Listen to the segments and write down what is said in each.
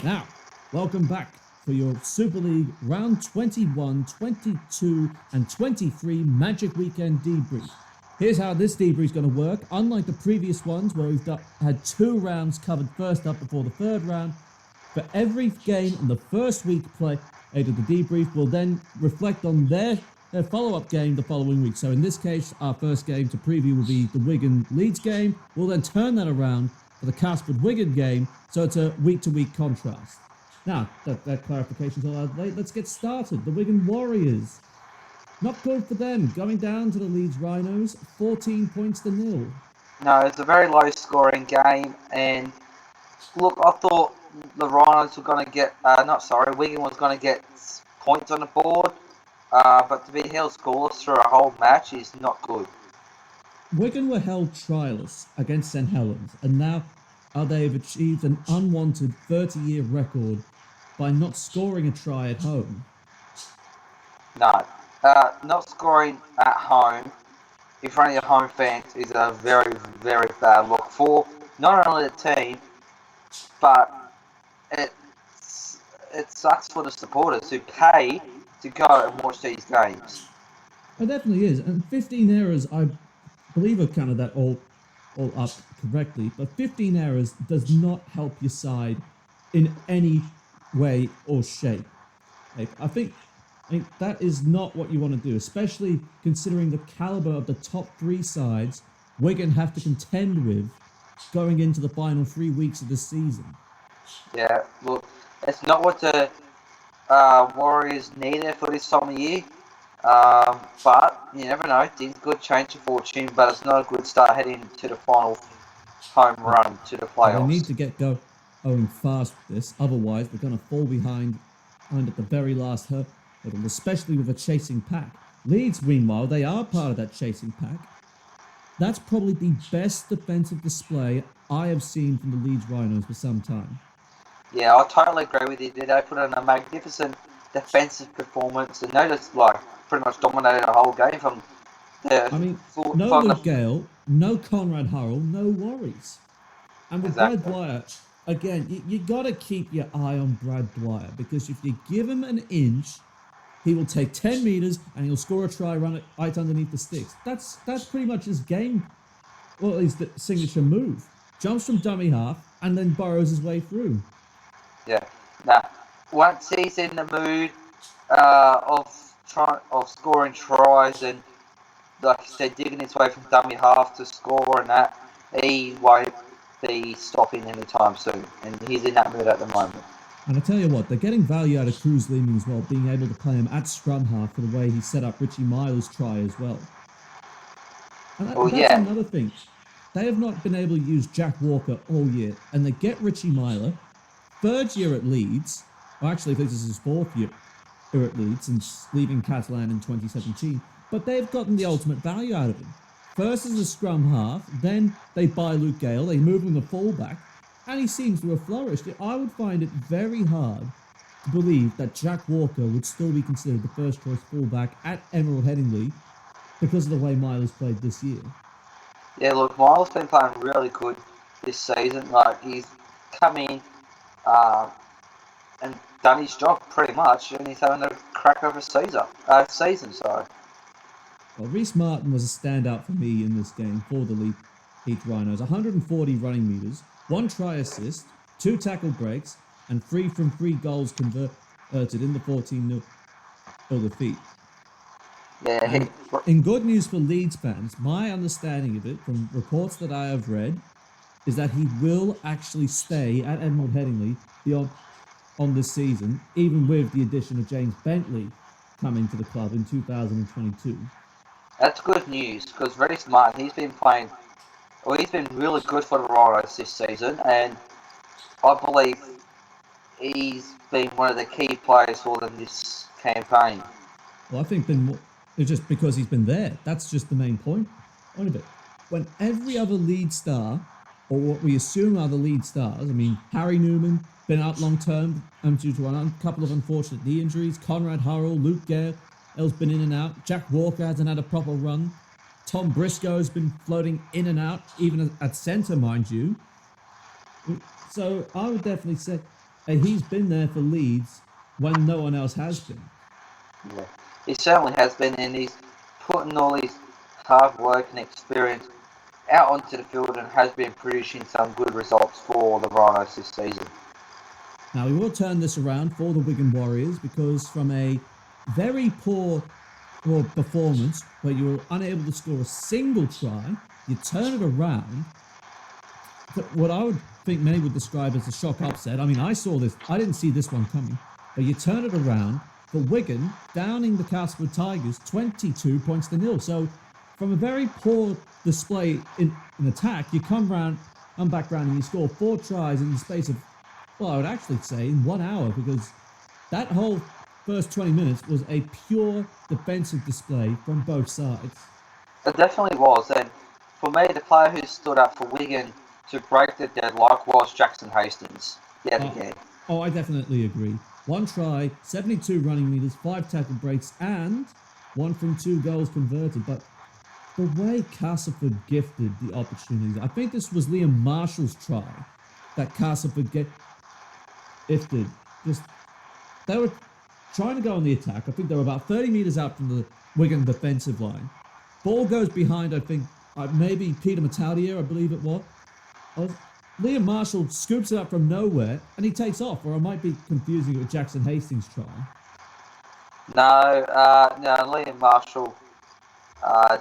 Now, welcome back for your Super League round 21, 22, and 23 Magic Weekend debrief. Here's how this debrief is going to work. Unlike the previous ones where we've had 2 rounds covered first up before the third round, for every game in the first week play of the debrief, we'll then reflect on their follow-up game the following week. So in this case, our first game to preview will be the Wigan-Leeds game. We'll then turn that around for the Casper-Wigan game, so it's a week-to-week contrast. Now, that clarification's all out late. Let's get started. The Wigan Warriors. Not good for them. Going down to the Leeds Rhinos, 14 points to 0. No, it's a very low-scoring game, and look, I thought the Rhinos were going to get, Wigan was going to get points on the board, but to be held scoreless through a whole match is not good. Wigan were held trialless against St Helens, and now they've achieved an unwanted 30-year record by not scoring a try at home. No, not scoring at home in front of your home fans is a very, very bad look for not only the team, but it sucks for the supporters who pay to go and watch these games. It definitely is, and 15 errors, I believe I've counted that all up correctly, but 15 errors does not help your side in any way or shape. I think that is not what you want to do, especially considering the caliber of the top 3 sides Wigan have to contend with going into the final 3 weeks of the season. Yeah, look, it's not what the Warriors needed for this time of year. But you never know, things could change your fortune, but it's not a good start heading to the final home run to the playoffs. They need to get going fast with this, otherwise we're going to fall behind at the very last hurdle, especially with a chasing pack. Leeds, meanwhile, they are part of that chasing pack. That's probably the best defensive display I have seen from the Leeds Rhinos for some time. Yeah, I totally agree with you. They put in a magnificent defensive performance, and they just pretty much dominated the whole game from the. No Luke Gale, no Conrad Hurrell, no worries. And with Brad Dwyer, again, you got to keep your eye on Brad Dwyer, because if you give him an inch, he will take 10 metres and he'll score a try, run it right underneath the sticks. That's pretty much his game, well, at least the signature move. Jumps from dummy half and then burrows his way through. Yeah. Now, once he's in the mood of scoring tries and, like you said, digging his way from dummy half to score and that, he won't be stopping anytime soon. And he's in that mood at the moment. And I tell you what, they're getting value out of Cruz Leeming as well, being able to play him at scrum half for the way he set up Richie Myler's try as well. And that's another thing. They have not been able to use Jack Walker all year, and they get Richie Myler, 3rd year at Leeds. Well, actually, this is his 4th year at Leeds since leaving Catalan in 2017. But they've gotten the ultimate value out of him. First as a scrum half, then they buy Luke Gale, they move him to fullback, and he seems to have flourished. I would find it very hard to believe that Jack Walker would still be considered the first choice fullback at Emerald Headingley because of the way Myler's played this year. Yeah, look, Myler's been playing really good this season. Like, he's come in and done his job pretty much, and he's having a crack of a season. Well, Reece Martin was a standout for me in this game for the Leeds Rhinos. 140 running metres, 1 try assist, 2 tackle breaks, and 3 from 3 goals converted in the 14-0 defeat. Yeah. In good news for Leeds fans, my understanding of it from reports that I have read is that he will actually stay at Emerald Headingley on this season, even with the addition of James Bentley coming to the club in 2022. That's good news, because Reece Martin, he's been really good for the Rhinos this season, and I believe he's been one of the key players for them this campaign. Well, I think it's just because he's been there. That's just the main point of it. When every other lead star, or what we assume are the lead stars, I mean, Harry Newman, been out long term due to a couple of unfortunate knee injuries. Conrad Hurrell, Luke Gale's been in and out. Jack Walker hasn't had a proper run. Tom Briscoe's been floating in and out, even at centre, mind you. So I would definitely say he's been there for Leeds when no one else has been. Yeah. He certainly has been, and he's putting all his hard work and experience out onto the field and has been producing some good results for the Rhinos this season. Now, we will turn this around for the Wigan Warriors because from a very poor performance where you were unable to score a single try, you turn it around. What I would think many would describe as a shock upset. I mean, I saw this, I didn't see this one coming, but you turn it around for Wigan, downing the Castleford Tigers 22 points to 0. So, from a very poor display in attack, you come back round and you score 4 tries in the space of, well, I would actually say in 1 hour, because that whole first 20 minutes was a pure defensive display from both sides. It definitely was, and for me, the player who stood up for Wigan to break the deadlock was Jackson Hastings, yet again. Oh, I definitely agree. 1 try, 72 running meters, 5 tackle breaks, and 1 from 2 goals converted. But the way Castleford gifted the opportunities, I think this was Liam Marshall's try that Castleford gifted. They were trying to go on the attack. I think they were about 30 meters out from the Wigan defensive line. Ball goes behind, I think, maybe Peter Mataudier, I believe it was. Liam Marshall scoops it up from nowhere and he takes off, or I might be confusing it with Jackson Hastings' try. No, Liam Marshall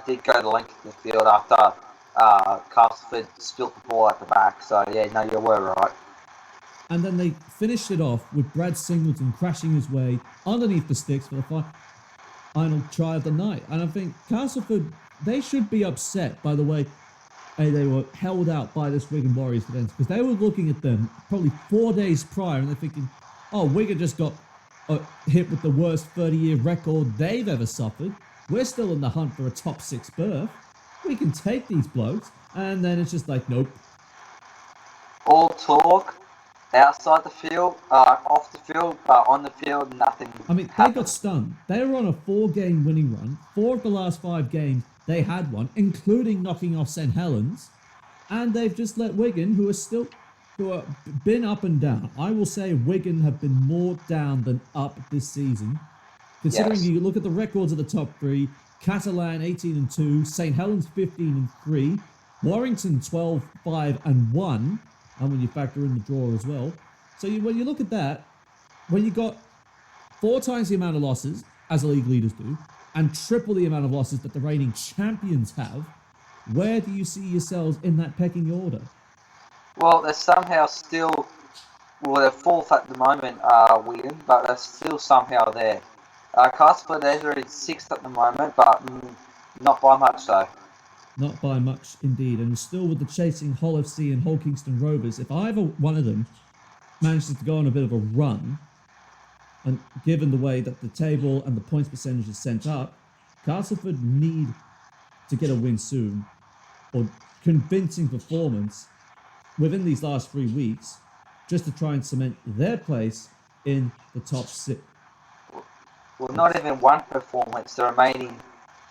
did go the length of the field after Castleford spilt the ball at the back. So, yeah, no, you were right. And then they finished it off with Brad Singleton crashing his way underneath the sticks for the final try of the night. And I think Castleford, they should be upset by the way they were held out by this Wigan Warriors defence, because they were looking at them probably 4 days prior and they're thinking, oh, Wigan just got hit with the worst 30-year record they've ever suffered. We're still in the hunt for a top 6 berth. We can take these blokes. And then it's just like, nope. All talk outside the field, off the field, but on the field, nothing. I mean, they got stunned. They were on a 4-game winning run. 4 of the last 5 games, they had one, including knocking off St. Helens. And they've just let Wigan, who are been up and down. I will say Wigan have been more down than up this season. Considering you look at the records of the top 3, Catalan 18-2, St. Helens 15-3, Warrington 12-5-1, and when you factor in the draw as well. So when you look at that, when you got 4 times the amount of losses, as the league leaders do, and triple the amount of losses that the reigning champions have, where do you see yourselves in that pecking order? Well, they're somehow still, they're 4th at the moment, Wigan, but they're still somehow there. Castleford, they're in 6th at the moment, but not by much though. Not by much indeed, and still with the chasing Hull FC and Hull Kingston Rovers, if either one of them manages to go on a bit of a run, and given the way that the table and the points percentage is sent up, Castleford need to get a win soon, or convincing performance within these last 3 weeks, just to try and cement their place in the top 6. Well, not even one performance. The remaining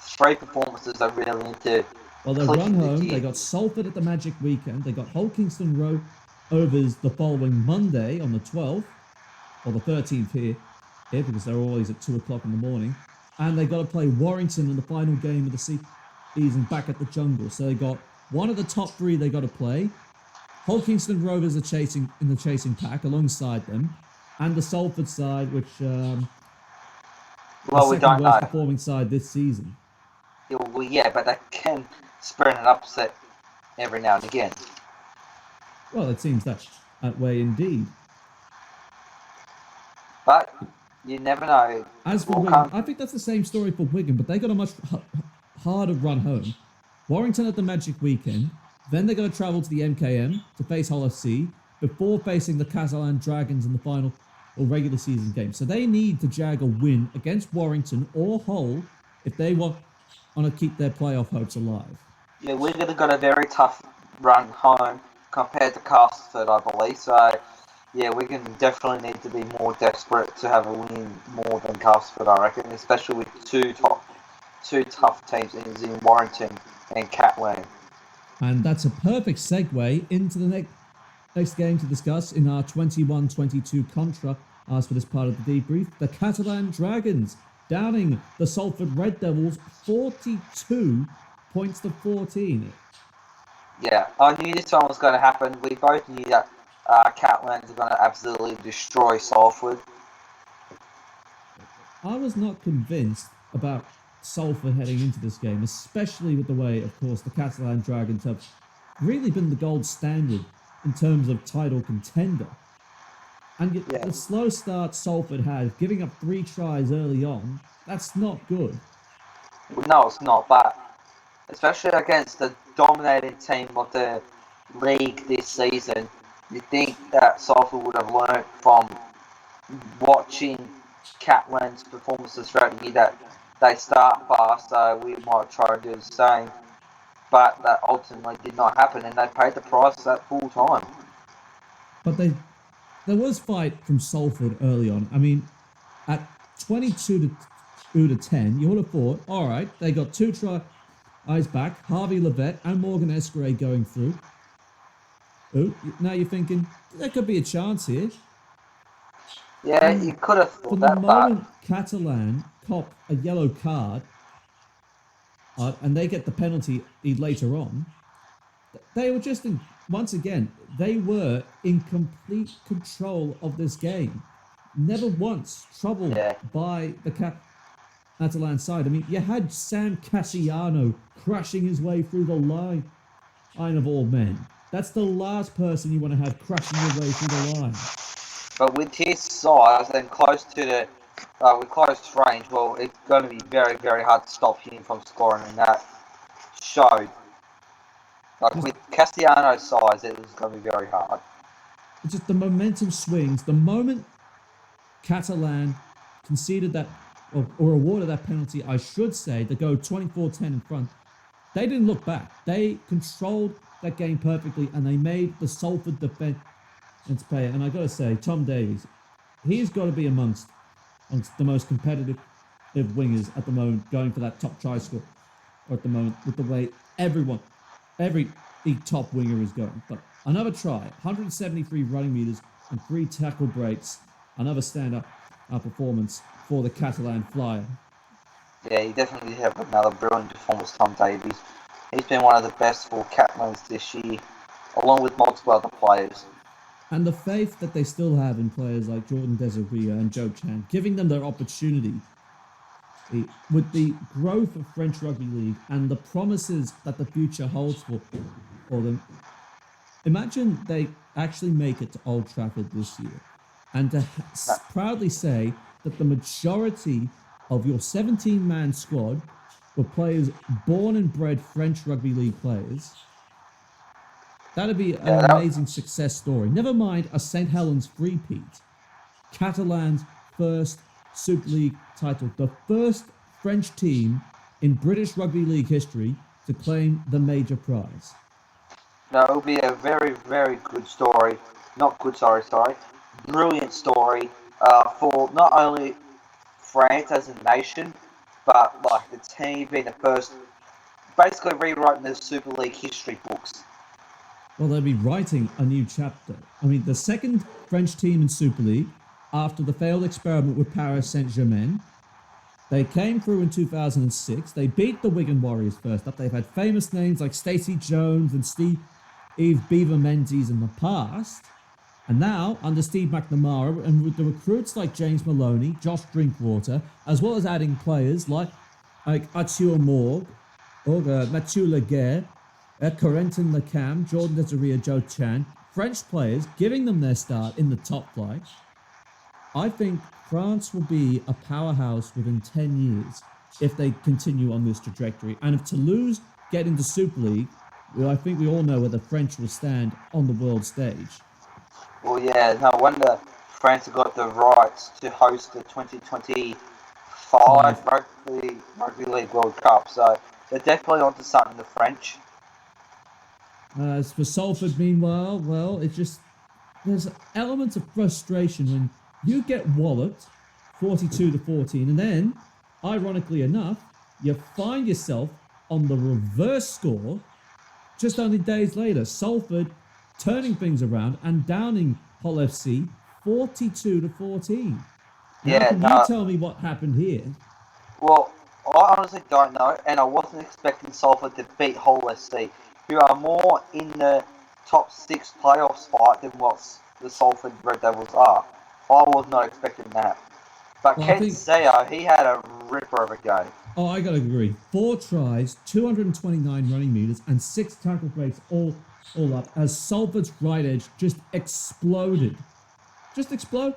3 performances are really into. Well, they run home. They got Salford at the Magic Weekend. They got Hull Kingston Rovers the following Monday on the 12th, or the 13th here because they're always at 2 o'clock in the morning. And they got to play Warrington in the final game of the season back at the Jungle. So they got one of the top 3 they got to play. Hull Kingston Rovers are in the chasing pack alongside them, and the Salford side, which the second worst performing side this season. Well, yeah, but they can spread an upset every now and again. Well, it seems that way indeed. But you never know. As for Wigan, I think that's the same story for Wigan, but they got a much harder run home. Warrington at the Magic Weekend, then they're going to travel to the MKM to face Hull FC before facing the Catalan Dragons in the final or regular season game. So they need to jag a win against Warrington or Hull if they want to keep their playoff hopes alive. Yeah, Wigan have got a very tough run home compared to Castleford, I believe. So, yeah, Wigan definitely need to be more desperate to have a win more than Castleford, I reckon, especially with two tough teams in Warrington and Catalan. And that's a perfect segue into the Next game to discuss in our 21-22 contra, as for this part of the debrief, the Catalan Dragons downing the Salford Red Devils 42 points to 14. Yeah, I knew this one was going to happen. We both knew that Catalans are going to absolutely destroy Salford. I was not convinced about Salford heading into this game, especially with the way, of course, the Catalan Dragons have really been the gold standard in terms of title contender. And yet the slow start Salford had, giving up 3 tries early on, that's not good. No, it's not, but especially against the dominating team of the league this season, you think that Salford would have learned from watching Catalan's performances throughout the year that they start fast, so we might try to do the same. But that ultimately did not happen, and they paid the price at full time. But there was fight from Salford early on. I mean, at 22 to 10, you would have thought, all right, they got 2 tries back, Harvey Levette and Morgan Escray going through. Oh, now you're thinking, there could be a chance here. Yeah, you could have thought From that, the moment Catalan copped a yellow card, and they get the penalty later on, they were just once again, they were in complete control of this game. Never once troubled by the Catalan side. I mean, you had Sam Cassiano crashing his way through the line of all men. That's the last person you want to have crashing your way through the line. But with his size and close to the with close range, well, it's going to be very, very hard to stop him from scoring, and that showed. Like with Castellano's size, it was going to be very hard. It's just the momentum swings. The moment Catalan conceded that, or awarded that penalty, I should say, to go 24-10 in front, they didn't look back. They controlled that game perfectly, and they made the Salford defense pay. And I got to say, Tom Davies, he's got to be amongst the most competitive wingers at the moment, going for that top try score at the moment, with the way every top winger is going. But another try, 173 running meters and 3 tackle breaks. Another stand-up performance for the Catalan Flyer. Yeah, he definitely had another brilliant performance, Tom Davies. He's been one of the best for Catalans this year, along with multiple other players. And the faith that they still have in players like Jordan Desaria and Joe Chan, giving them their opportunity. With the growth of French Rugby League and the promises that the future holds for them, imagine they actually make it to Old Trafford this year. And to proudly say that the majority of your 17-man squad were players born and bred French Rugby League players. That'd be an amazing success story. Never mind a St. Helens three-peat. Catalan's first Super League title. The first French team in British Rugby League history to claim the major prize. No, it'll be a very, very good story. Brilliant story for not only France as a nation, but like the team being the first, basically rewriting the Super League history books. Well, they'll be writing a new chapter. I mean, the second French team in Super League after the failed experiment with Paris Saint-Germain. They came through in 2006. They beat the Wigan Warriors first up. They've had famous names like Stacey Jones and Steve Beaver Menzies in the past. And now, under Steve McNamara, and with the recruits like James Maloney, Josh Drinkwater, as well as adding players like Arthur Morgue, Mathieu Laguerre, Corentin Lecam, Jordan Desaria, Joe Chan, French players giving them their start in the top flight. I think France will be a powerhouse within 10 years if they continue on this trajectory. And if Toulouse get into Super League, well, I think we all know where the French will stand on the world stage. Well, yeah, no wonder France have got the rights to host the 2025 Rugby League World Cup. So they're definitely onto something, the French. As for Salford, meanwhile, well, there's elements of frustration when you get walloped 42-14, and then, ironically enough, you find yourself on the reverse score just only days later. Salford turning things around and downing Hull FC 42-14. Now, Yeah, can you no. tell me what happened here? Well, I honestly don't know, and I wasn't expecting Salford to beat Hull SC, who are more in the top 6 playoff spot than what the Salford Red Devils are. I was not expecting that. But Well, I Ken think, Sayo, he had a ripper of a game. oh, I gotta agree. 4 tries, 229 running meters, and 6 tackle breaks all up as Salford's right edge just exploded. Just exploded.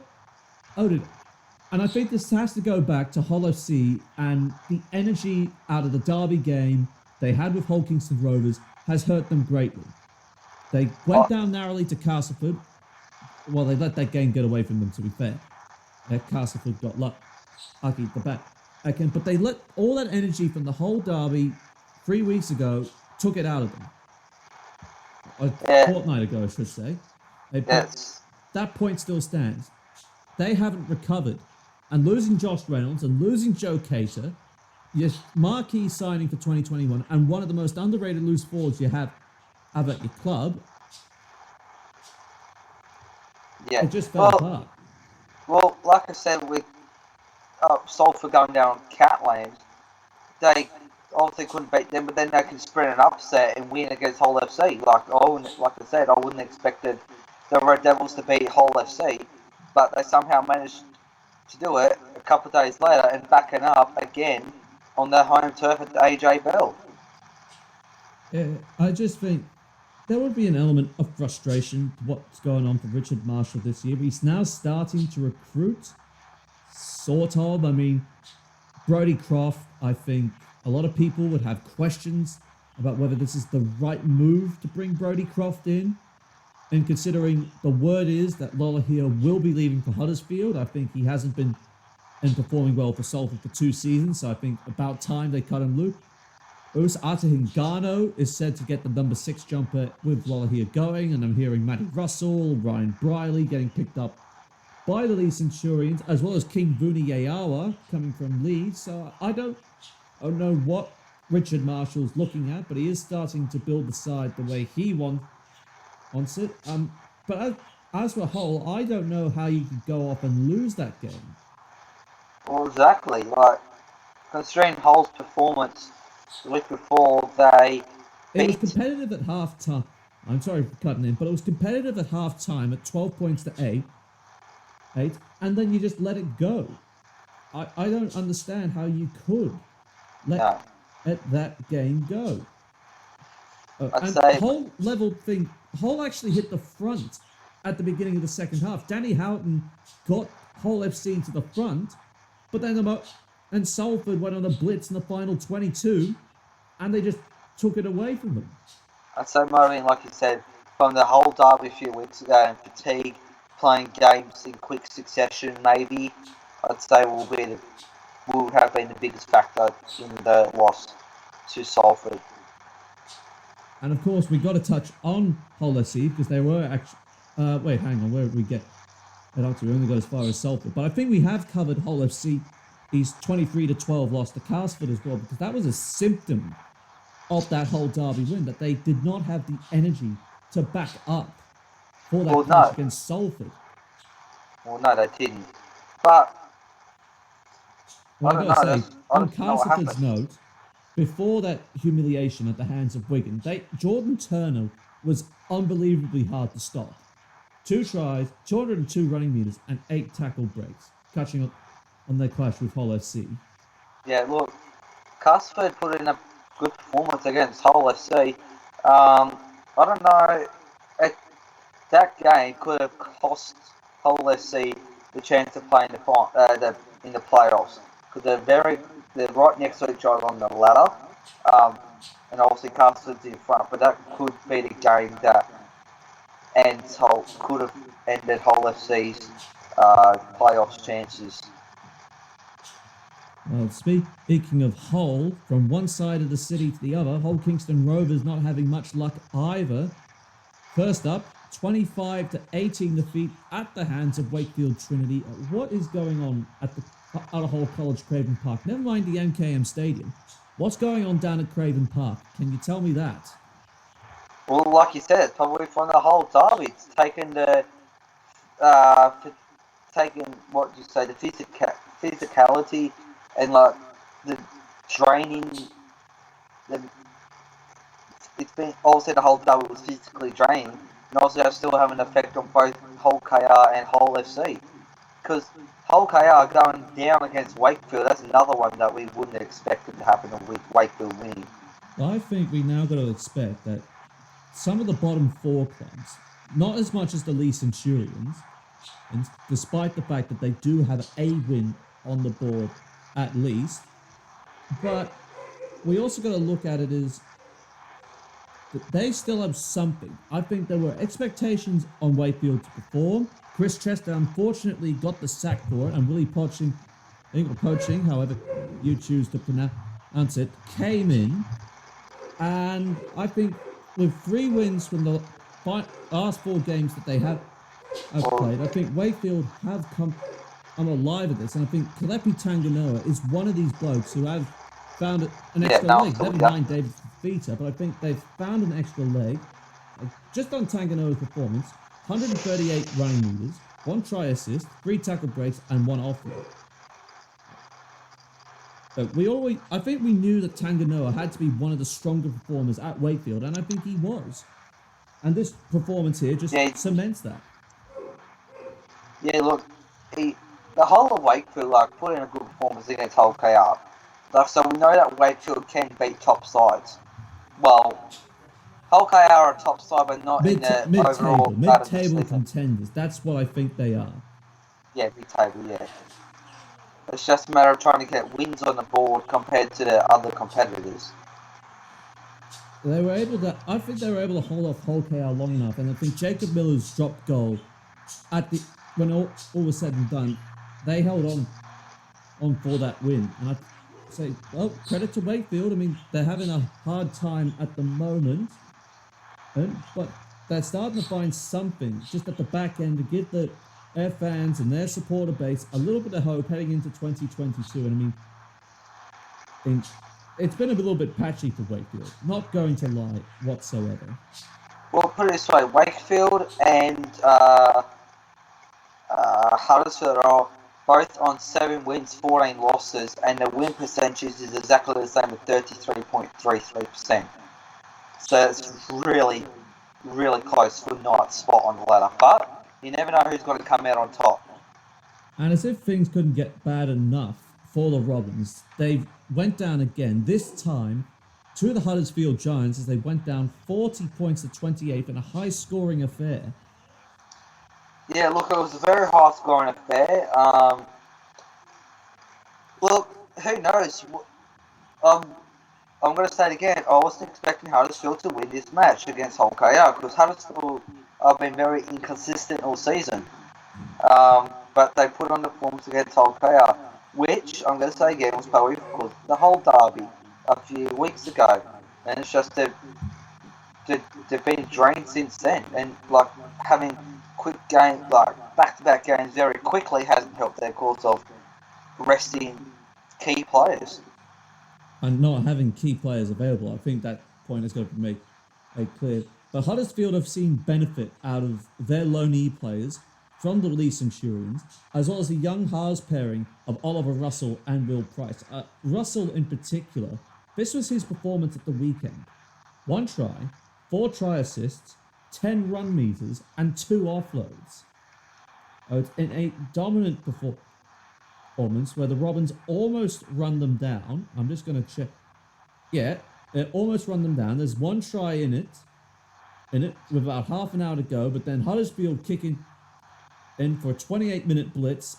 And I think this has to go back to Hull FC and the energy out of the Derby game they had with Hull Kingston Rovers has hurt them greatly. They went down narrowly to Castleford. Well, they let that game get away from them, to be fair. Castleford got lucky at the back. Again, but they let all that energy from the whole Derby 3 weeks ago, took it out of them. A fortnight ago, I should say. Yes. That point still stands. They haven't recovered. And losing Josh Reynolds and losing Joe Cater, your marquee signing for 2021, and one of the most underrated loose forwards you have at your club, Yeah. it just fell apart. Well, like I said, with Salford going down on Catlands, they obviously couldn't beat them, but then they can spread an upset and win against Hull FC. Like I said, I wouldn't have expected the Red Devils to beat Hull FC, but they somehow managed to do it a couple of days later and backing up again on their home turf at the AJ Bell. Yeah, I just think there would be an element of frustration to what's going on for Richard Marshall this year. He's now starting to recruit, sort of. I mean, Brodie Croft, I think a lot of people would have questions about whether this is the right move to bring Brodie Croft in. And considering the word is that Lolohea will be leaving for Huddersfield, I think he hasn't been performing well for Salford for 2 seasons, so I think about time they cut him loose. Us Atahingano is said to get the number 6 jumper with Lolohea going, and I'm hearing Matty Russell, Ryan Briley getting picked up by the Leeds Centurions, as well as King Vuni Yayawa coming from Leeds. So I don't know what Richard Marshall's looking at, but he is starting to build the side the way he wants it. But as for Hull, I don't know how you could go off and lose that game. Well, exactly. Like, considering Hull's performance the week before, they It was competitive at half time. I'm sorry for cutting in, but it was competitive at half time at 12 points to 8, and then you just let it go. I don't understand how you could let that game go. And Hull level thing, Hull actually hit the front at the beginning of the second half. Danny Houghton got Hull FC to the front, but then and Salford went on a blitz in the final 22, and they just took it away from them. I'd say motivating, like you said, from the whole derby a few weeks ago and fatigue, playing games in quick succession, maybe, I'd say will have been the biggest factor in the loss to Salford. And of course, we got to touch on Hull FC because they were actually. Wait, hang on. Where did we get it up to? We only got as far as Salford, but I think we have covered Hull FC. He's 23-12 lost to Castleford as well, because that was a symptom of that whole derby win, that they did not have the energy to back up for that clash against Salford. Well, no, they didn't. But well, I gotta say, on Castleford's note, before that humiliation at the hands of Wigan, Jordan Turner was unbelievably hard to stop. 2 tries, 202 running meters, and 8 tackle breaks, catching on their clash with Hull FC. Yeah, look, Castleford put in a good performance against Hull FC. I don't know, that game could have cost Hull FC the chance to play in the playoffs, because they're right next to each other on the ladder, and obviously Castleford's in front, but that could be the game that could have ended Hull FC's playoffs chances. Well, speaking of Hull, from one side of the city to the other, Hull Kingston Rovers not having much luck either. First up, 25-18 defeat at the hands of Wakefield Trinity. What is going on at Hull College Craven Park? Never mind the MKM Stadium. What's going on down at Craven Park? Can you tell me that? Well, like you said, probably from the whole derby, it's taken taking what you say, the physicality and like the draining. The, it's been also the whole double was physically draining, and also still have an effect on both Hull KR and Hull FC. Because Hull KR going down against Wakefield, that's another one that we wouldn't have expected to happen with Wakefield winning. Well, I think we now got to expect that some of the bottom four clubs, not as much as the Lee Centurions, and despite the fact that they do have a win on the board at least, but we also got to look at it as that they still have something. I think there were expectations on Wakefield to perform. Chris Chester unfortunately got the sack for it, and Willie Poaching, however you choose to pronounce it, came in. And I think with 3 wins from the last 4 games that they have played, I think Wakefield have come alive at this. And I think Kalepi Tanganoa is one of these blokes who have found an extra leg. Never mind David Fafita, but I think they've found an extra leg. Just on Tanganoa's performance, 138 running meters, 1 try assist, 3 tackle breaks, and 1 offload. But I think we knew that Tanganoa had to be one of the stronger performers at Wakefield, and I think he was. And this performance here just cements that. Yeah, look, the whole of Wakefield put in a good performance against Hull KR. So we know that Wakefield can beat top sides. Well, Hull KR are a top side, but not in the overall mid-table contenders. That's what I think they are. Yeah, mid-table. Yeah. It's just a matter of trying to get wins on the board compared to the other competitors. They were able to. I think they were able to hold off Hull KR long enough, and I think Jacob Miller's dropped goal when all was said and done, they held on for that win. And I say, well, credit to Wakefield. I mean, they're having a hard time at the moment, but they're starting to find something just at the back end to give their fans and their supporter base a little bit of hope heading into 2022. And I mean, it's been a little bit patchy for Wakefield, not going to lie whatsoever. Well, put it this way, Wakefield and Huddersfield are both on 7 wins, 14 losses, and the win percentage is exactly the same at 33.33%. So it's really, really close for ninth spot on the ladder. But you never know who's going to come out on top. And as if things couldn't get bad enough for the Robins, they went down again, this time to the Huddersfield Giants as they went down 40 points to 28 in a high-scoring affair. Yeah, look, it was a very high-scoring affair. Look, who knows? I'm going to say it again. I wasn't expecting Huddersfield to win this match against Hull KR because Huddersfield have been very inconsistent all season. But they put on the performance against Hull KR, which I'm going to say again was probably because the whole derby a few weeks ago, and it's just they've been drained since then, and having quick games, back-to-back games very quickly hasn't helped their cause of resting key players. And not having key players available, I think that point is going to be made clear. But Huddersfield have seen benefit out of their loanee players from the Lee Centurions, as well as the young halves pairing of Oliver Russell and Will Price. Russell in particular, this was his performance at the weekend. 1 try, 4 try assists, 10 run meters, and 2 offloads. It's in a dominant performance where the Robins almost run them down. I'm just going to check. Yeah, it almost run them down. There's 1 try in it with about half an hour to go, but then Huddersfield kicking in for a 28-minute blitz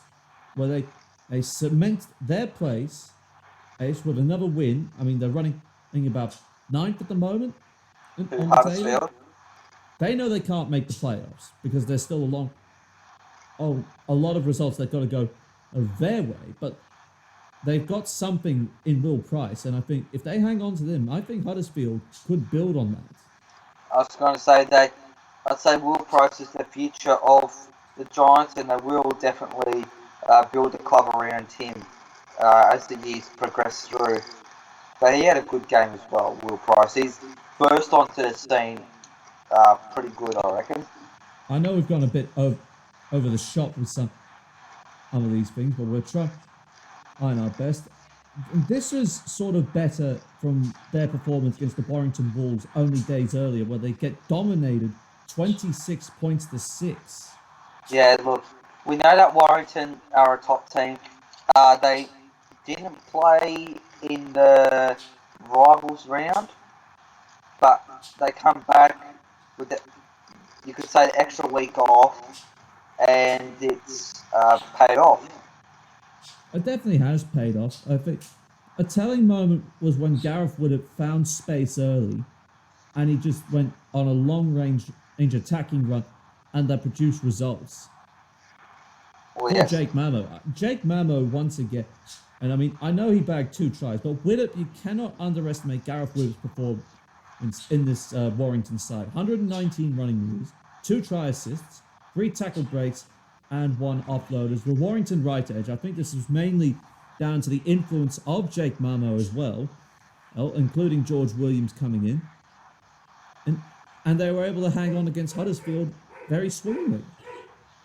where they cement their place with another win. I mean, they're running about 9th at the moment on the table. They know they can't make the playoffs because there's still a lot of results they've got to go their way, but they've got something in Will Price, and I think if they hang on to them, I think Huddersfield could build on that. I was going to say that I'd say Will Price is the future of the Giants, and they will definitely build the club around him as the years progress through. But he had a good game as well, Will Price. He's burst onto the scene pretty good, I reckon. I know we've gone a bit over the shop with some of these things, but we're trying our best. This was sort of better from their performance against the Warrington Wolves only days earlier, where they get dominated 26 points to 6. Yeah, look, we know that Warrington are a top team. They didn't play in the rivals round, but they come back with the, you could say, the extra week off, and it's paid off. It definitely has paid off. I think a telling moment was when Gareth Woodard found space early, and he just went on a long range attacking run, and that produced results. Well, For Jake Mamo once again, and I mean, I know he bagged 2 tries, but Willett, you cannot underestimate Gareth Willard's performance in this Warrington side. 119 running moves, 2 try assists, 3 tackle breaks, and 1 offload as the Warrington right edge. I think this was mainly down to the influence of Jake Mamo as well, including George Williams coming in. And they were able to hang on against Huddersfield very swimmingly.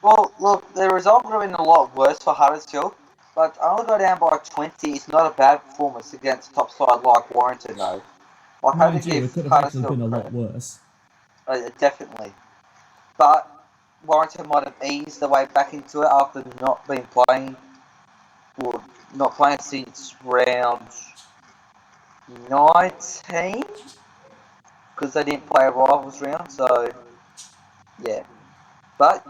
Well, look, the result would have been a lot worse for Huddersfield, but only go down by 20 is not a bad performance against a top side like Warrington, though. Like, Mind you, it could have actually been a lot worse. Definitely. But Warrington might have eased their way back into it after not playing since round 19, because they didn't play a rivals round, so yeah. But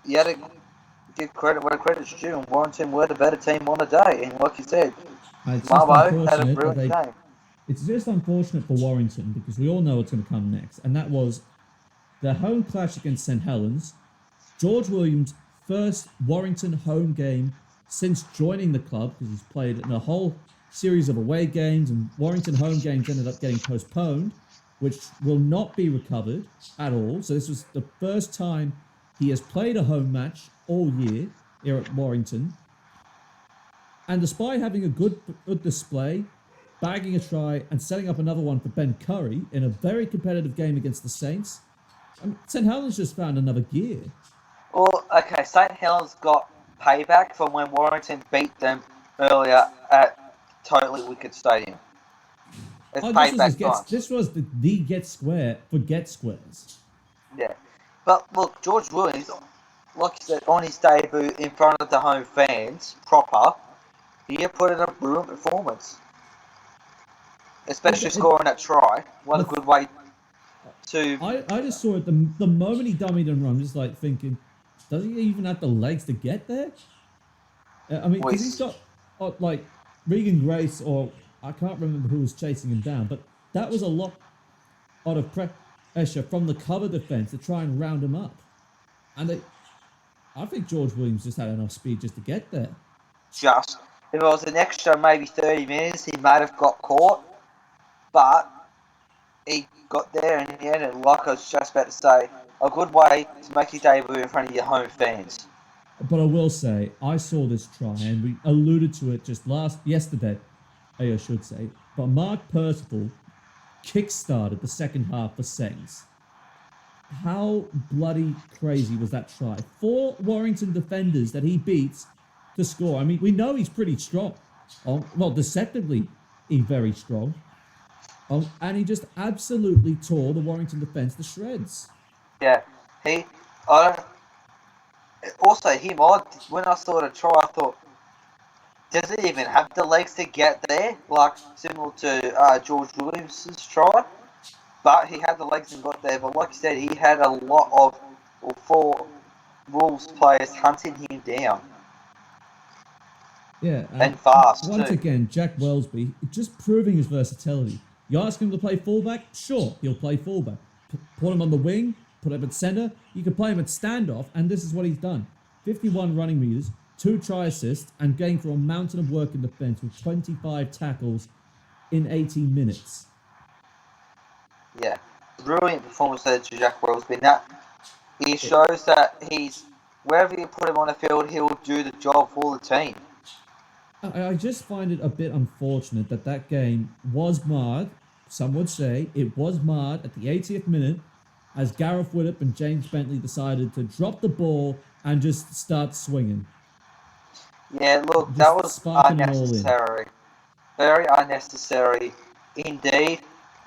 you had to give credit where credit's due, and Warrington were the better team on the day, and like you said, Marbo had a brilliant game. It's just unfortunate for Warrington because we all know what's going to come next, and that was their home clash against St Helens. George Williams' first Warrington home game since joining the club, because he's played in a whole series of away games, and Warrington home games ended up getting postponed, which will not be recovered at all. So this was the first time he has played a home match all year here at Warrington. And despite having a good display, bagging a try and setting up another one for Ben Curry in a very competitive game against the Saints, St Helens just found another gear. Well, okay, St Helens got payback from when Warrington beat them earlier at Totally Wicked Stadium. This was the get square for get squares. Yeah. But look, George Williams, like you said, on his debut in front of the home fans, proper, he put in a brilliant performance. Especially scoring that try. What a good way to... I just saw it the moment he dummied and run, I'm just like thinking, does he even have the legs to get there? I mean, because he's got, like, Regan Grace, or I can't remember who was chasing him down, but that was a lot of pressure from the cover defence to try and round him up. And I think George Williams just had enough speed just to get there. If it was an extra maybe 30 minutes, he might have got caught. But he got there in the end, and like I was just about to say, a good way to make your debut in front of your home fans. But I will say, I saw this try, and we alluded to it just yesterday, I should say. But Mark Percival kick-started the second half for Saints. How bloody crazy was that try? 4 Warrington defenders that he beats to score. I mean, we know he's pretty strong. Well, deceptively, he's very strong. And he just absolutely tore the Warrington defence to shreds. Yeah, when I saw the try, I thought, does he even have the legs to get there? Like, similar to George Williams' try. But he had the legs and got there. But like you said, he had a lot of 4 Wolves players hunting him down. Yeah, and fast, once again, Jack Wellesby, just proving his versatility. You ask him to play fullback? Sure, he'll play fullback. Put him on the wing, put him at centre. You can play him at standoff, and this is what he's done. 51 running meters, 2 try assists, and going for a mountain of work in defence with 25 tackles in 18 minutes. Yeah, brilliant performance there to Jack Wellesby. He shows that wherever you put him on the field, he'll do the job for the team. I just find it a bit unfortunate that game was marred some would say it was marred at the 80th minute as Gareth Widdop and James Bentley decided to drop the ball and just start swinging. Yeah, look, Just that was sparking it all in. unnecessary. Very unnecessary indeed.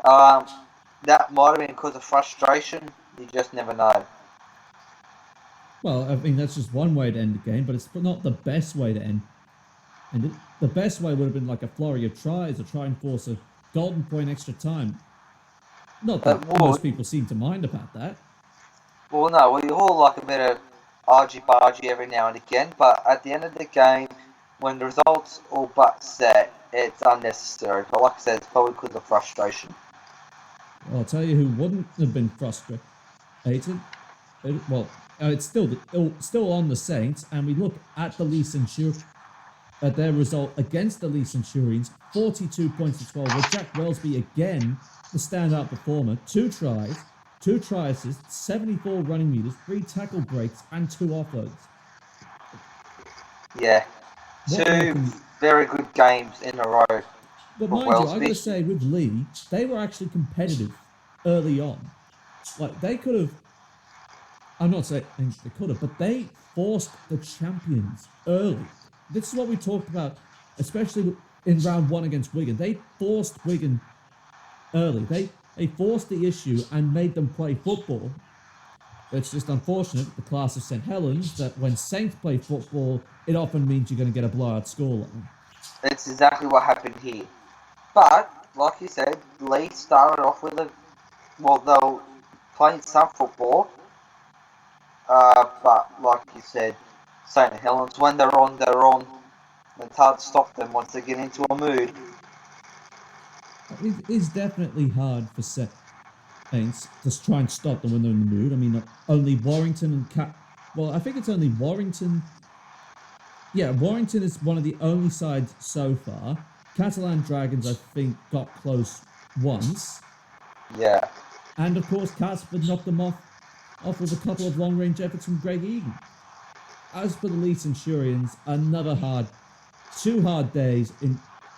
That might have been because of frustration. You just never know. Well, I mean, that's just one way to end the game, but it's not the best way to end. And the best way would have been like a flurry of tries or try and force a golden point extra time. Not that most people seem to mind about that. Well, no, we all like a bit of argy-bargy every now and again, but at the end of the game, when the result's all but set, it's unnecessary. But like I said, it's probably because of frustration. Well, I'll tell you who wouldn't have been frustrated. It's still on the Saints, and we look at the Lee Centurions, at their result against the Lee Centurions, 42 points to 12, with Jack Wellesby again the standout performer, 2 tries, 2 try assists, 74 running meters, 3 tackle breaks, and 2 offloads. Yeah, 2 very good games in a row. But mind you, I gotta say, with Lee, they were actually competitive early on. Like, they could have, I'm not saying they could have, but they forced the champions early. This is what we talked about, especially in round 1 against Wigan. They forced Wigan early. They forced the issue and made them play football. It's just unfortunate, the class of St. Helens, that when Saints play football, it often means you're going to get a blowout scoreline. It's exactly what happened here. But, like you said, Lee started off with they were playing some football. But, like you said, St. Helens, when they're on, they're on. It's hard to stop them once they get into a mood. It is definitely hard for Saints to try and stop them when they're in the mood. I mean, only Warrington and I think it's only Warrington. Yeah, Warrington is one of the only sides so far. Catalan Dragons, I think, got close once. Yeah. And, of course, Casper knocked them off with a couple of long-range efforts from Greg Egan. As for the Lee Centurions, another 2 hard days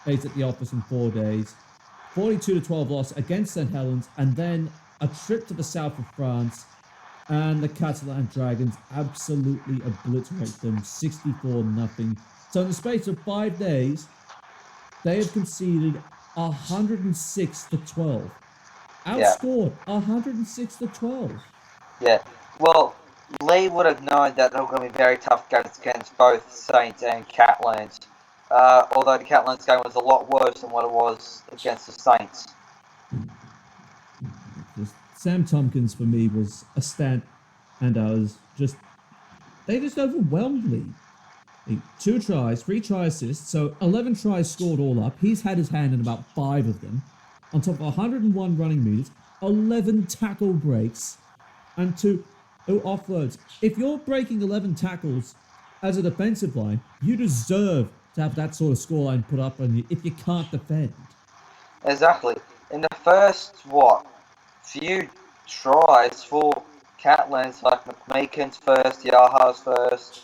at the office in 4 days. 42-12 loss against St. Helens, and then a trip to the south of France, and the Catalan Dragons absolutely obliterate them, 64-0. So in the space of 5 days, they have conceded 106-12. Outscored 106-12. Yeah. Well, Lee would have known that they were going to be very tough games against both Saints and Catalans. Although the Catalans game was a lot worse than what it was against the Saints. Sam Tompkins for me was a stand, and they just overwhelmed Lee. 2 tries, 3 try assists, so 11 tries scored all up. He's had his hand in about 5 of them. On top of 101 running meters, 11 tackle breaks, and 2 offloads. If you're breaking 11 tackles as a defensive line, you deserve to have that sort of scoreline put up on you if you can't defend. Exactly. In the first, few tries for Catalans, like McMeekin's first, Yaha's first,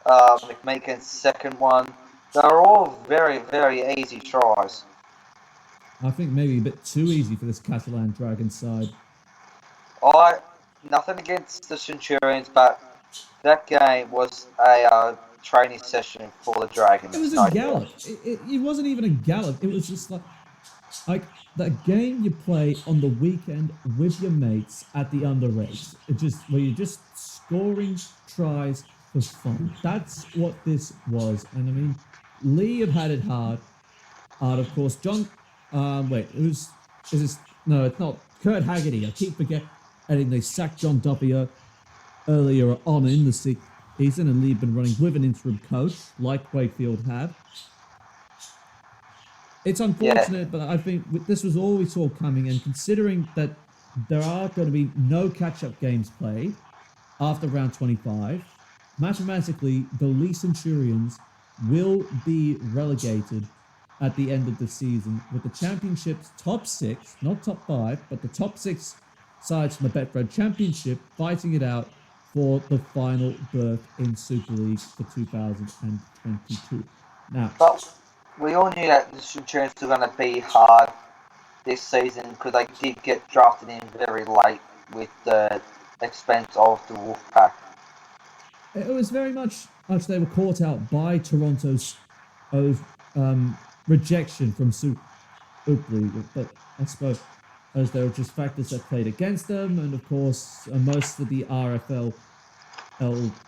McMeekin's second one, they're all very, very easy tries. I think maybe a bit too easy for this Catalan Dragon side. Nothing against the Centurions, but that game was a training session for the Dragons. It was a gallop. It wasn't even a gallop. It was just like that game you play on the weekend with your mates at the underage. Where you're just scoring tries for fun. That's what this was. And I mean, Lee have had it hard. Of course, John. Is this? No, it's not. Kurt Haggerty. I keep forgetting. They sacked John Duffy earlier on in the season, and Lee have been running with an interim coach like Wakefield have. It's unfortunate, but I think this was all we saw coming, and considering that there are going to be no catch-up games played after round 25, mathematically, the Lee Centurions will be relegated at the end of the season, with the championship's top 6, not top 5, but the top 6 sides from the Betfred Championship fighting it out for the final berth in Super League for 2022. Now, but we all knew that the Centurions were going to be hard this season because they did get drafted in very late with the expense of the Wolfpack. It was very much they were caught out by Toronto's rejection from Super League, but I suppose as there were just factors that played against them, and of course most of the RFL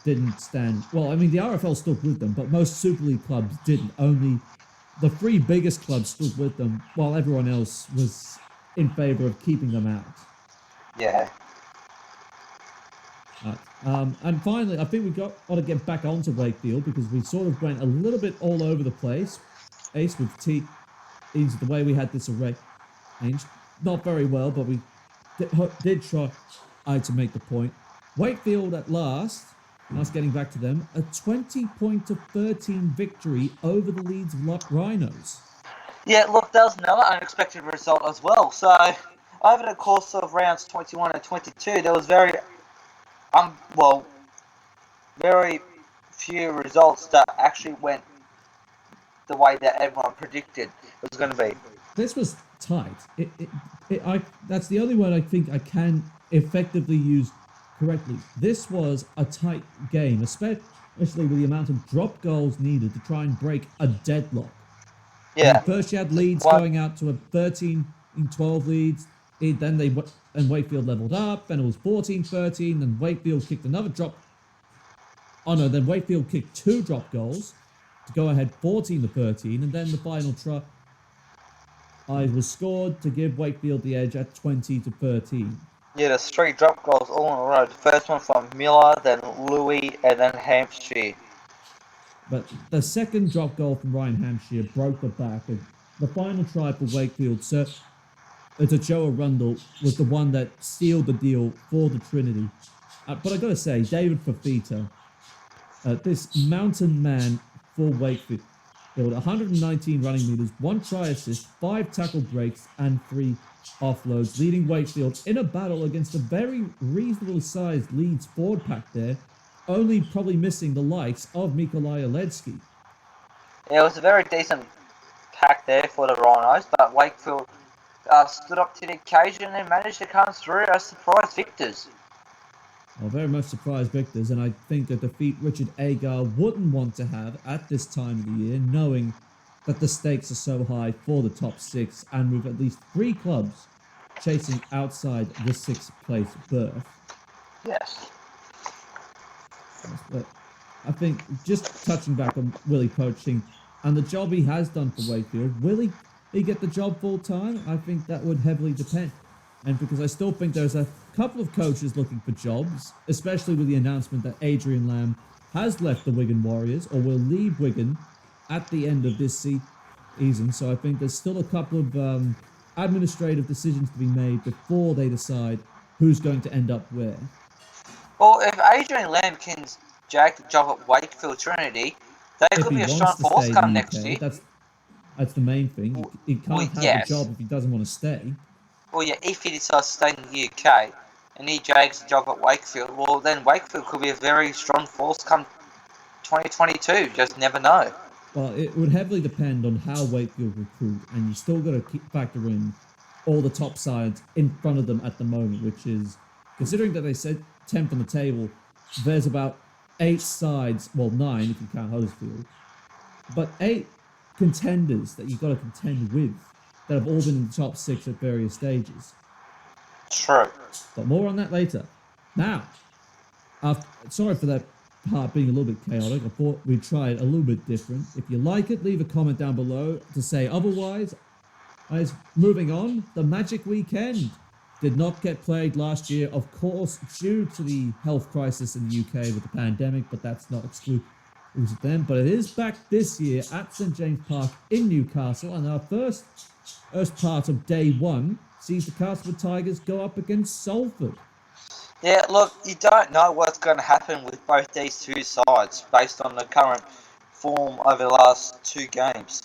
didn't stand. Well, I mean the RFL stood with them, but most Super League clubs didn't. Only the three biggest clubs stood with them, while everyone else was in favour of keeping them out. Yeah. And finally, I think we got to get back onto Wakefield because we sort of went a little bit all over the place. Ace with into the way we had this arranged. Not very well, but we did try to make the point. Wakefield at last, us getting back to them, a 20-13 victory over the Leeds Rhinos. Yeah, look, that was another unexpected result as well. So, over the course of rounds 21 and 22, there was very few results that actually went the way that everyone predicted it was going to be. This was tight. That's the only word I think I can effectively use correctly. This was a tight game, especially with the amount of drop goals needed to try and break a deadlock. Yeah. First you had Leeds going out to a 13-12 leads. Then Wakefield leveled up, and it was 14-13, and Wakefield kicked another drop. Oh no, then Wakefield kicked 2 drop goals to go ahead 14-13, and then the final try was scored to give Wakefield the edge at 20-13. Yeah, there's 3 drop goals all in a row. The first one from Miller, then Louis, and then Hampshire. But the second drop goal from Ryan Hampshire broke the back. And the final try for Wakefield, to Joe Arundel, was the one that sealed the deal for the Trinity. But I gotta say, David Fafita, this mountain man for Wakefield, 119 running meters, 1 try assist, 5 tackle breaks, and 3 offloads, leading Wakefield in a battle against a very reasonable sized Leeds forward pack there, only probably missing the likes of Mikolaj Oledzki. Yeah, it was a very decent pack there for the Rhinos, but Wakefield stood up to the occasion and managed to come through as surprise victors. Well, very much surprised victors, and I think a defeat Richard Agar wouldn't want to have at this time of the year, knowing that the stakes are so high for the top 6, and with at least 3 clubs chasing outside the 6th place berth. Yes. But I think just touching back on Willie poaching and the job he has done for Wakefield, will he get the job full time? I think that would heavily depend. And because I still think there's a couple of coaches looking for jobs, especially with the announcement that Adrian Lamb has left the Wigan Warriors or will leave Wigan at the end of this season. So I think there's still a couple of administrative decisions to be made before they decide who's going to end up where. Well, if Adrian Lamb can jag the job at Wakefield Trinity, they could be a strong force come next year. That's the main thing. He can't have the job if he doesn't want to stay. Well, yeah, if he decides to stay in the UK and he jags the job at Wakefield, well, then Wakefield could be a very strong force come 2022. Just never know. Well, it would heavily depend on how Wakefield recruit, and you still got to factor in all the top sides in front of them at the moment, which is, considering that they said 10th on the table, there's about 8 sides, well 9 if you count Huddersfield, but 8 contenders that you've got to contend with that have all been in the top 6 at various stages. True. But more on that later. Now, sorry for that part being a little bit chaotic. I thought we'd try it a little bit different. If you like it, leave a comment down below to say otherwise. As moving on, the Magic Weekend did not get played last year, of course, due to the health crisis in the UK with the pandemic, but that's not exclusive to them. But it is back this year at St James Park in Newcastle, and our first part of day 1 sees the Castleford Tigers go up against Salford. Yeah, look, you don't know what's going to happen with both these 2 sides based on the current form over the last 2 games.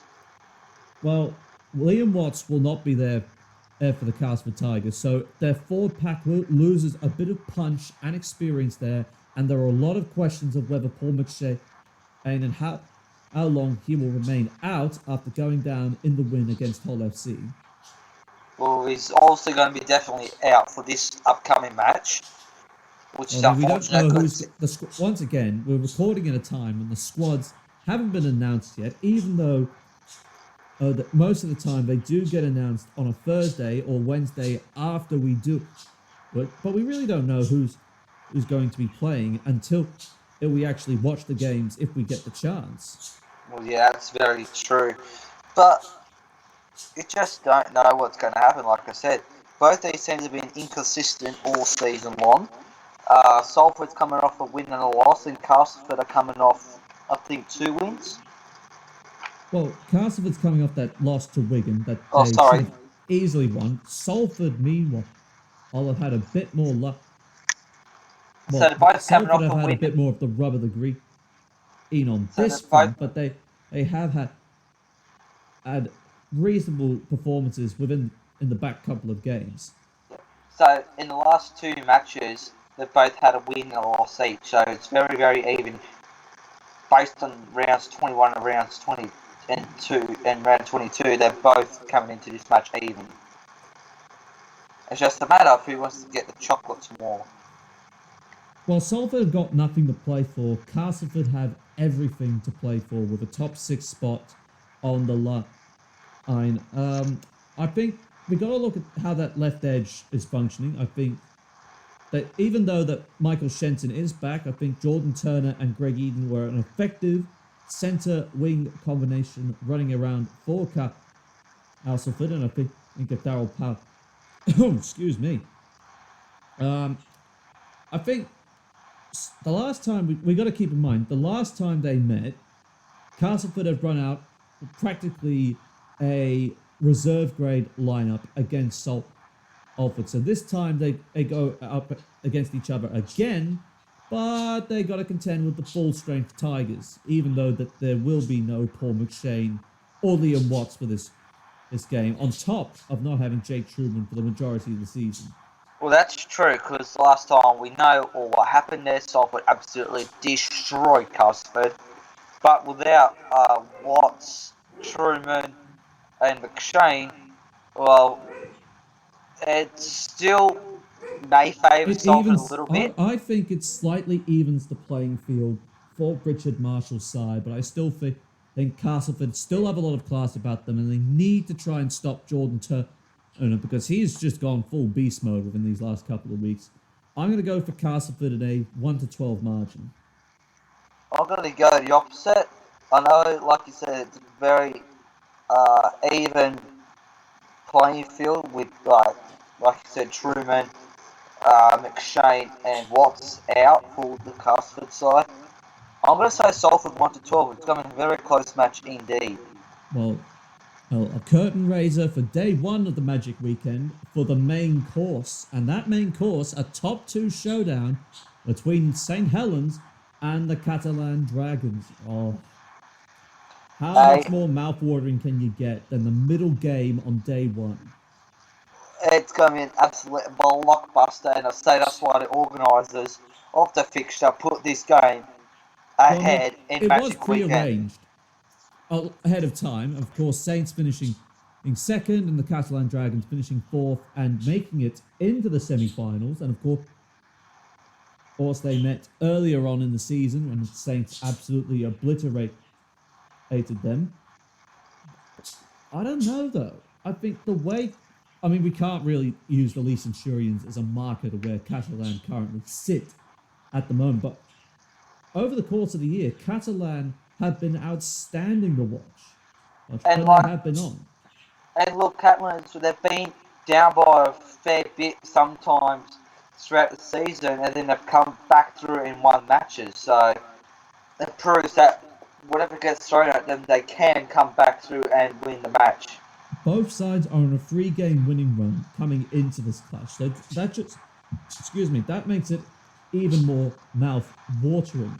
Well, Liam Watts will not be there for the Castleford Tigers, so their forward pack loses a bit of punch and experience there, and there are a lot of questions of whether Paul McShane and how long he will remain out after going down in the win against Hull FC. well, he's also going to be definitely out for this upcoming match, which is We don't unfortunate. know who's once again. We're recording at a time when the squads haven't been announced yet, even though that most of the time they do get announced on a Thursday or Wednesday after we do. But we really don't know who's going to be playing until we actually watch the games if we get the chance. Well, yeah, that's very true. But you just don't know what's going to happen, like I said. Both these teams have been inconsistent all season long. Salford's coming off a win and a loss, and Castleford are coming off, I think, 2 wins. Well, Castleford's coming off that loss to Wigan that Oh, they sorry. should have easily won. Salford, meanwhile, I'll have had a bit more luck. So Well, they're both coming Salford off have a had a win. bit more of the rub of the green on So this they're front, both- but they have had reasonable performances in the back couple of games. So in the last 2 matches, they've both had a win and a loss each. So it's very, very even. Based on rounds 21 and rounds 22 and round 22, they're both coming into this match even. It's just a matter of who wants to get the chocolates more. While Salford have got nothing to play for, Castleford have everything to play for with a top 6 spot on the line. I think we got to look at how that left edge is functioning. I think that even though that Michael Shenton is back, I think Jordan Turner and Greg Eden were an effective centre wing combination running around for Castleford, and I think if Darryl Powell, excuse me, I think the last time we got to keep in mind the last time they met, Castleford have run out practically a reserve grade lineup against Salford. So this time they go up against each other again, but they got to contend with the full strength Tigers, even though that there will be no Paul McShane or Liam Watts for this game, on top of not having Jake Truman for the majority of the season. Well, that's true, because last time we know all what happened there. Salford absolutely destroyed Castleford. But without Watts, Truman, and McShane, well, it still may favour Salford a little bit. I think it slightly evens the playing field for Richard Marshall's side, but I still think Castleford still have a lot of class about them, and they need to try and stop Jordan Turner because he's just gone full beast mode within these last couple of weeks. I'm going to go for Castleford in a 1-12 margin. I'm going to go the opposite. I know, like you said, it's a very even playing field with, like you said, Truman, McShane, and Watts out for the Castleford side. I'm going to say Salford 1-12. It's going to be a very close match indeed. Well, a curtain raiser for day 1 of the Magic Weekend for the main course. And that main course, a top 2 showdown between St. Helens and the Catalan Dragons. Oh, how much more mouthwatering can you get than the middle game on day 1? It's going to be an absolute blockbuster, and I say that's why the organisers of the fixture put this game ahead in Magic Weekend. It was prearranged ahead of time. Of course, Saints finishing in second and the Catalan Dragons finishing 4th and making it into the semi-finals. And of course, they met earlier on in the season when the Saints absolutely obliterated them. I don't know, though. I think the way... I mean, we can't really use the Lee Centurions as a marker to where Catalan currently sit at the moment, but over the course of the year, Catalan have been outstanding to watch. And they have been on. And look, Catalan, they've been down by a fair bit sometimes throughout the season, and then they've come back through in won matches. So it proves that whatever gets thrown at them, they can come back through and win the match. Both sides are on a 3-game winning run coming into this clash. So that makes it even more mouth-watering.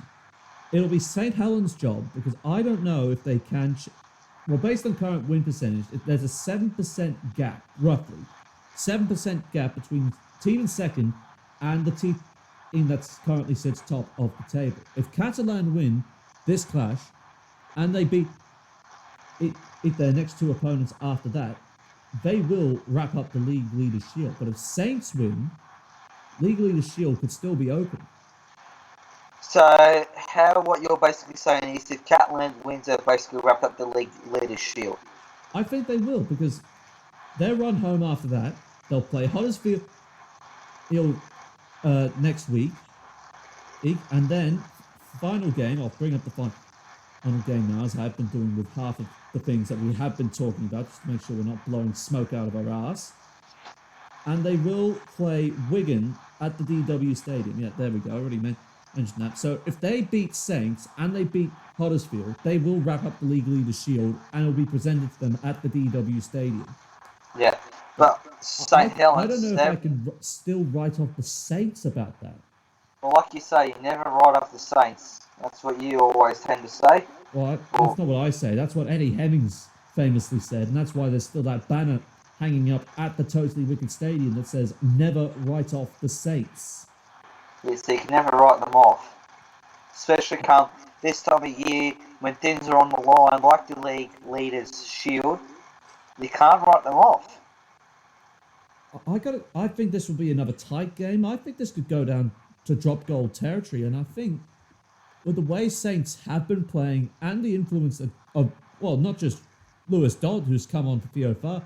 It'll be St. Helens' job, because I don't know if they can... well, based on current win percentage, there's a 7% gap, roughly. 7% gap between team in second and the team that's currently sits top of the table. If Catalan win this clash, and they beat their next 2 opponents after that, they will wrap up the League Leaders Shield. But if Saints win, League Leaders Shield could still be open. So, what you're basically saying is if Catalan wins, they'll basically wrap up the League Leaders Shield. I think they will, because their run home after that, they'll play Huddersfield next week, and then final game, I'll bring up the final game now, as I've been doing with half of the things that we have been talking about, just to make sure we're not blowing smoke out of our ass. And they will play Wigan at the DW Stadium. Yeah, there we go, I already mentioned that. So if they beat Saints and they beat Huddersfield, they will wrap up the League Leaders Shield and it will be presented to them at the DW Stadium. Yeah, but St Helens... I don't know if I can still write off the Saints about that. Well, like you say, you never write off the Saints. That's what you always tend to say. Well, that's not what I say. That's what Eddie Hemmings famously said, and that's why there's still that banner hanging up at the Totally Wicked Stadium that says, "Never write off the Saints." Yes, you can never write them off. Especially come this time of year when things are on the line, like the League Leaders Shield, you can't write them off. I think this will be another tight game. I think this could go down to drop goal territory, and I think with the way Saints have been playing and the influence of well, not just Lewis Dodd, who's come on for VO5,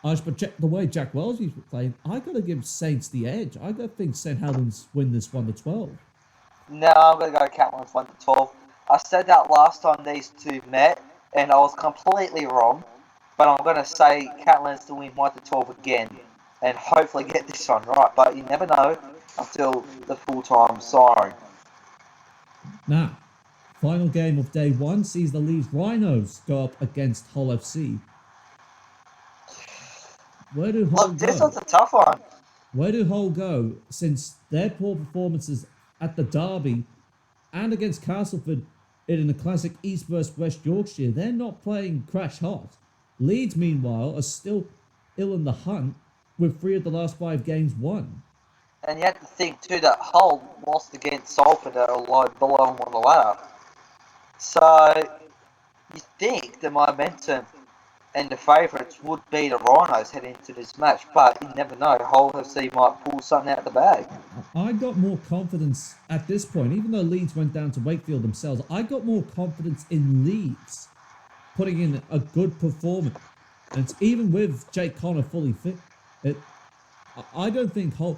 but the way Jack Wellesley's playing, I got to give Saints the edge. I got to think St Helens win this 1-12. No, I'm going to go Catalans 1-12. I said that last time these two met, and I was completely wrong. But I'm going to say Catalans to win 1-12 again, and hopefully get this one right. But you never know until the full-time siren. Now, final game of day one sees the Leeds Rhinos go up against Hull FC. Where do Hull go? This one's a tough one. Where do Hull go, since their poor performances at the Derby and against Castleford in the classic East vs West Yorkshire, they're not playing crash hot. Leeds, meanwhile, are still ill in the hunt with 3 of the last 5 games won. And you have to think too that Hull lost against Salford at a low below on the ladder. So you think the momentum and the favourites would be the Rhinos heading into this match, but you never know. Hull FC might pull something out of the bag. I got more confidence at this point, even though Leeds went down to Wakefield themselves. I got more confidence in Leeds putting in a good performance, and even with Jake Connor fully fit, I don't think Hull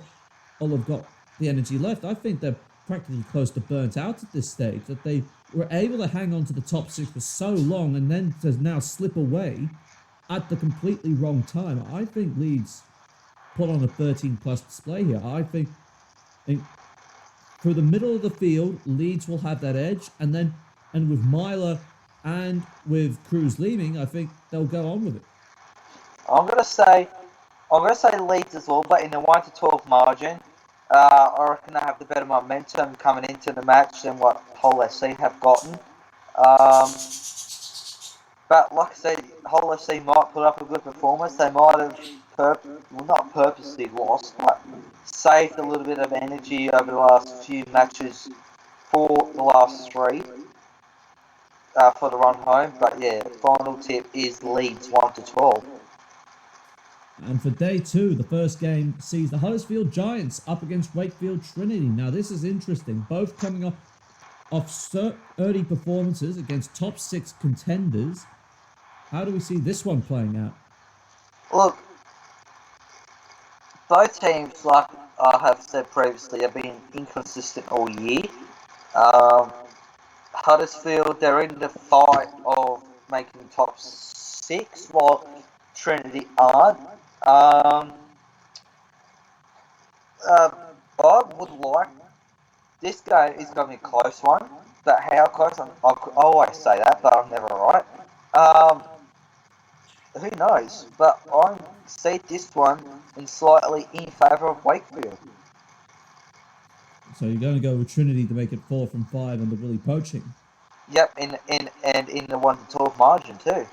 have got the energy left. I think they're practically close to burnt out at this stage, that they were able to hang on to the top 6 for so long and then to now slip away at the completely wrong time. I think Leeds put on a 13-plus display here. I think through the middle of the field, Leeds will have that edge, and with Myler and with Cruz leaving, I think they'll go on with it. I'm gonna say Leeds as well, but in the 1-12 margin. I reckon they have the better momentum coming into the match than what Hull FC have gotten. But like I said, Hull FC might put up a good performance. They might have, not purposely lost, but saved a little bit of energy over the last few matches for the last 3 for the run home. But yeah, final tip is Leeds 1-12. And for day 2, the first game sees the Huddersfield Giants up against Wakefield Trinity. Now, this is interesting. Both coming off early performances against top 6 contenders. How do we see this one playing out? Look, both teams, like I have said previously, have been inconsistent all year. Huddersfield, they're in the fight of making top 6, while Trinity aren't. I would like this game is going to be a close one, but how close? I always say that, but I'm never right. Who knows? But I see this one in slightly in favour of Wakefield. So you're going to go with Trinity to make it 4 from 5 on the Willie poaching. Yep, in the 1-12 margin too.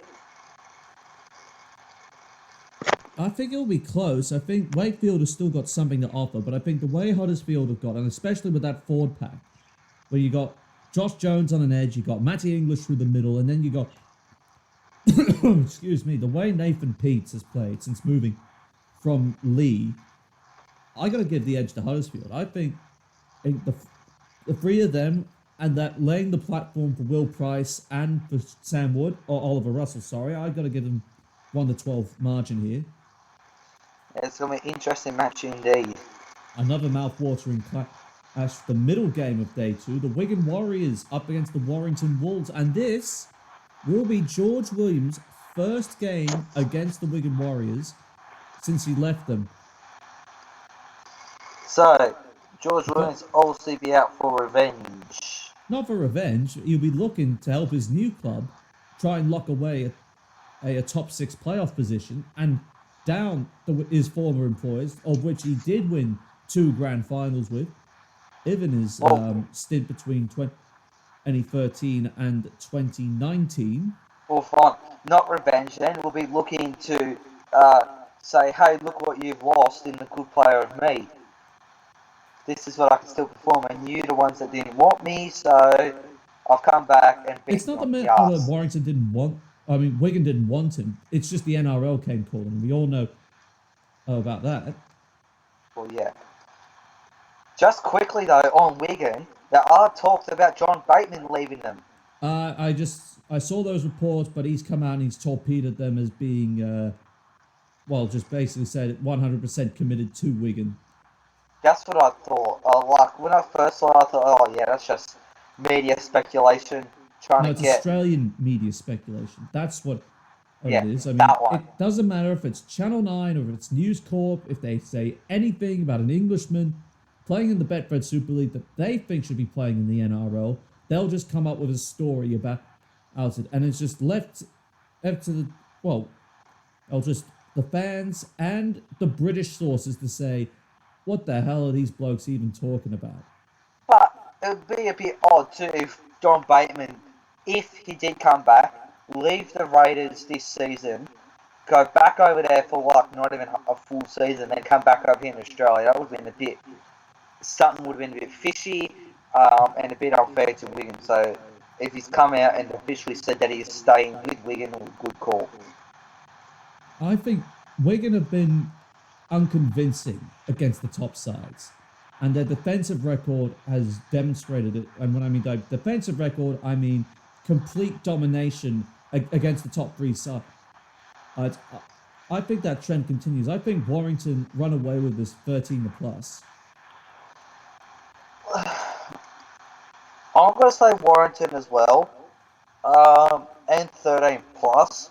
I think it'll be close. I think Wakefield has still got something to offer, but I think the way Huddersfield have got, and especially with that forward pack, where you got Josh Jones on an edge, you got Matty English through the middle, and then you got excuse me, the way Nathan Peets has played since moving from Lee, I got to give the edge to Huddersfield. I think the three of them and that laying the platform for Will Price and for Sam Wood, or Oliver Russell, sorry, I got to give them 1-12 margin here. It's going to be an interesting match indeed. Another mouth-watering clash, the middle game of day 2, the Wigan Warriors up against the Warrington Wolves, and this will be George Williams' first game against the Wigan Warriors since he left them. So, George Williams obviously be out for revenge. Not for revenge, he'll be looking to help his new club try and lock away a top 6 playoff position and down his former employers, of which he did win 2 grand finals with, even his stint between 2013 and 2019. Well, fine. Not revenge, then. We'll be looking to say, hey, look what you've lost in the good player of me. This is what I can still perform, and you're the ones that didn't want me, so I've come back and beat. It's not the matter that Warrington didn't want. I mean, Wigan didn't want him. It's just the NRL came calling. We all know about that. Well, yeah. Just quickly though, on Wigan, there are talks about John Bateman leaving them. I saw those reports, but he's come out and he's torpedoed them as being, just basically said 100% committed to Wigan. That's what I thought. Like, when I first saw it, I thought, oh yeah, that's just media speculation. It's Australian media speculation. That's what it is. I mean, it doesn't matter if it's Channel 9 or if it's News Corp, if they say anything about an Englishman playing in the Betfred Super League that they think should be playing in the NRL, they'll just come up with a story about it. And it's just left to the fans and the British sources to say, what the hell are these blokes even talking about? But it would be a bit odd too if John Bateman, if he did come back, leave the Raiders this season, go back over there for like not even a full season, then come back over here in Australia. That would have been something would have been a bit fishy and a bit unfair to Wigan. So if he's come out and officially said that he's staying with Wigan, a good call. I think Wigan have been unconvincing against the top sides, and their defensive record has demonstrated it. And when I mean defensive record, I mean complete domination against the top 3 sides. I think that trend continues. I think Warrington run away with this 13+. I'm going to say Warrington as well, and 13+,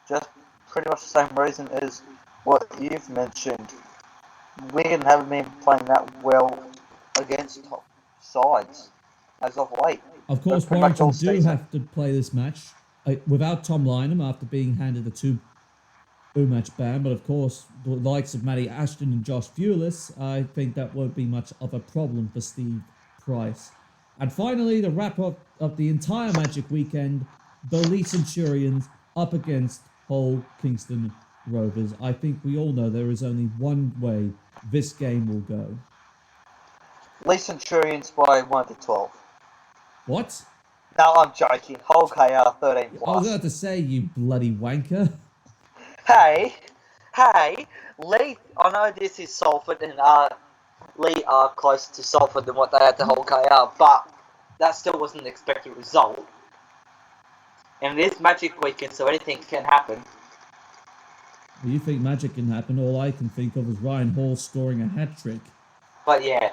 just pretty much the same reason as what you've mentioned. Wigan haven't been playing that well against top sides as of late. Of course, Warrington do have to play this match without Tom Lynham after being handed a 2-match ban, but of course, the likes of Matty Ashton and Josh Fewless, I think that won't be much of a problem for Steve Price. And finally, the wrap-up of the entire Magic weekend, the Lee Centurions up against Hull Kingston Rovers. I think we all know there is only one way this game will go. Lee Centurions by 1-12. What? No, I'm joking. Hull KR 13+. I was about to say, you bloody wanker. Hey, Lee, I know this is Salford and Lee are closer to Salford than what they had to Hull KR, but that still wasn't an expected result. And it is Magic weekend, so anything can happen. You think magic can happen? All I can think of is Ryan Hall scoring a hat-trick. But yeah,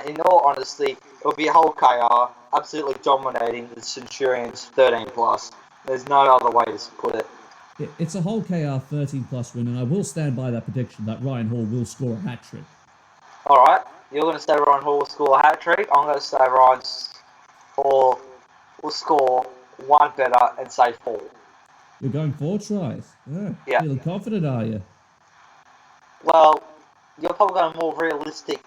in all honesty, it'll be Hull KR absolutely dominating the Centurions 13+. There's no other way to put it. It's a Hull KR 13+ win, and I will stand by that prediction that Ryan Hall will score a hat-trick. Alright, you're going to say Ryan Hall will score a hat-trick. I'm going to say Ryan Hall will score one better and say 4. You're going 4 tries? Yeah. Feeling confident, are you? Well, you're probably got a more realistic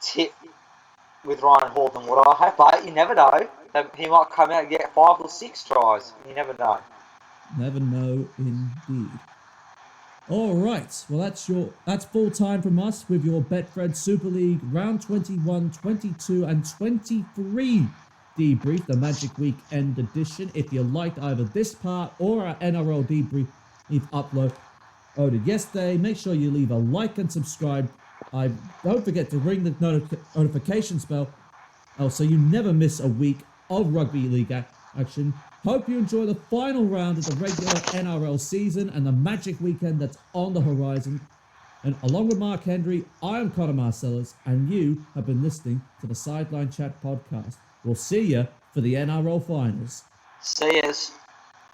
tip with Ryan Hall than what I have, but you never know. He might come out and get 5 or 6 tries. You never know. Never know, indeed. All right. Well, that's full time from us with your Betfred Super League round 21, 22, and 23 Debrief, the Magic Weekend edition. If you liked either this part or our NRL Debrief uploaded yesterday, make sure you leave a like and subscribe. Don't forget to ring the notification bell so you never miss a week of rugby league action. Hope you enjoy the final round of the regular NRL season and the Magic Weekend that's on the horizon. And along with Mark Hendry, I am Connor Marcellus, and you have been listening to the Sideline Chat podcast. We'll see you for the NRL finals. See us.